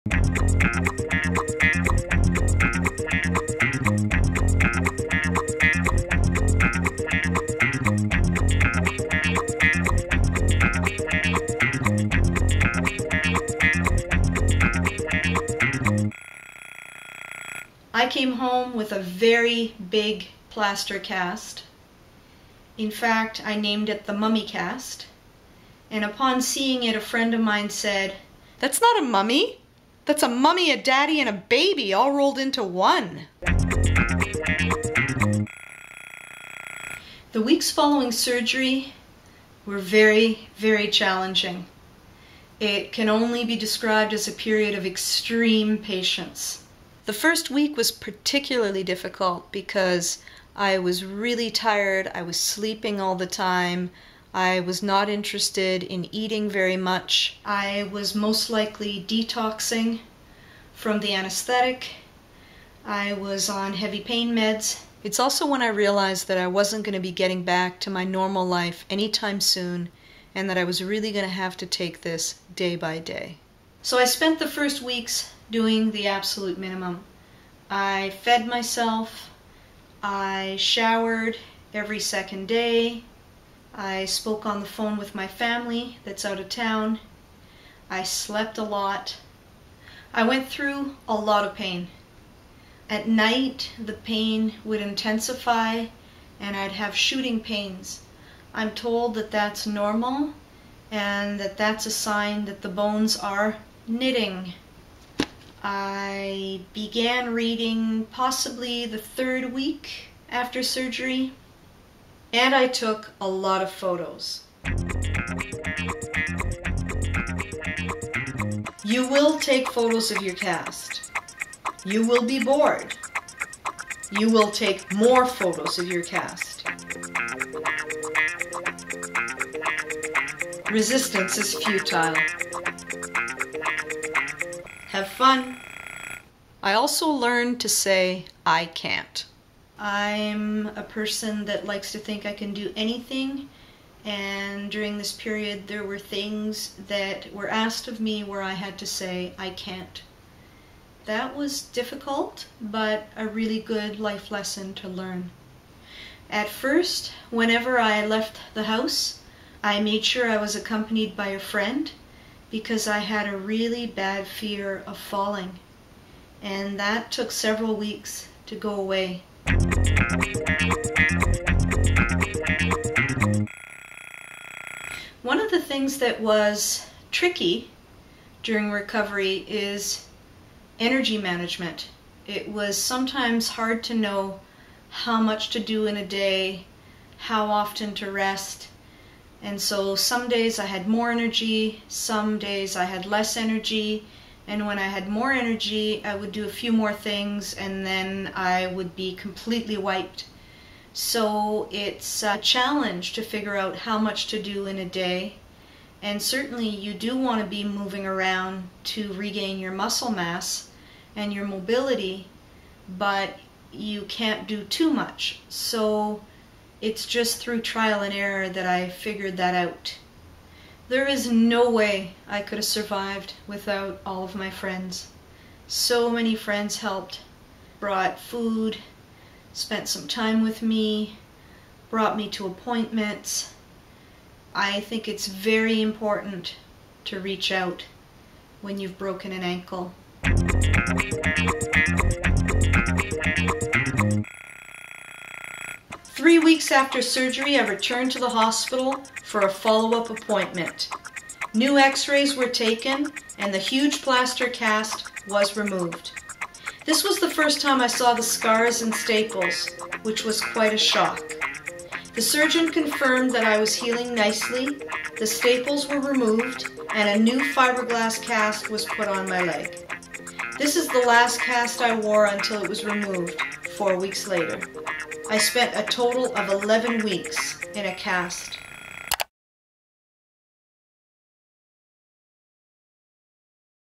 I came home with a very big plaster cast. In fact, I named it the mummy cast. And upon seeing it, a friend of mine said, "That's not a mummy. That's a mummy, a daddy, and a baby all rolled into one." The weeks following surgery were very, very challenging. It can only be described as a period of extreme patience. The first week was particularly difficult because I was really tired, I was sleeping all the time, I was not interested in eating very much. I was most likely detoxing from the anesthetic. I was on heavy pain meds. It's also when I realized that I wasn't going to be getting back to my normal life anytime soon and that I was really going to have to take this day by day. So I spent the first weeks doing the absolute minimum. I fed myself, I showered every second day, I spoke on the phone with my family that's out of town, I slept a lot. I went through a lot of pain. At night the pain would intensify and I'd have shooting pains. I'm told that that's normal and that that's a sign that the bones are knitting. I began reading possibly the third week after surgery, and I took a lot of photos. You will take photos of your cast. You will be bored. You will take more photos of your cast. Resistance is futile. Have fun. I also learned to say, I can't. I'm a person that likes to think I can do anything, and during this period there were things that were asked of me where I had to say, I can't. That was difficult, but a really good life lesson to learn. At first, whenever I left the house, I made sure I was accompanied by a friend, because I had a really bad fear of falling, and that took several weeks to go away. One of the things that was tricky during recovery is energy management. It was sometimes hard to know how much to do in a day, how often to rest. And so some days I had more energy, some days I had less energy, and when I had more energy I would do a few more things and then I would be completely wiped. So it's a challenge to figure out how much to do in a day, and certainly you do want to be moving around to regain your muscle mass and your mobility, but you can't do too much. So it's just through trial and error that I figured that out. There is no way I could have survived without all of my friends. So many friends helped, brought food, spent some time with me, brought me to appointments. I think it's very important to reach out when you've broken an ankle. 3 weeks after surgery, I returned to the hospital for a follow-up appointment. New x-rays were taken and the huge plaster cast was removed. This was the first time I saw the scars and staples, which was quite a shock. The surgeon confirmed that I was healing nicely, the staples were removed, and a new fiberglass cast was put on my leg. This is the last cast I wore until it was removed, 4 weeks later. I spent a total of 11 weeks in a cast.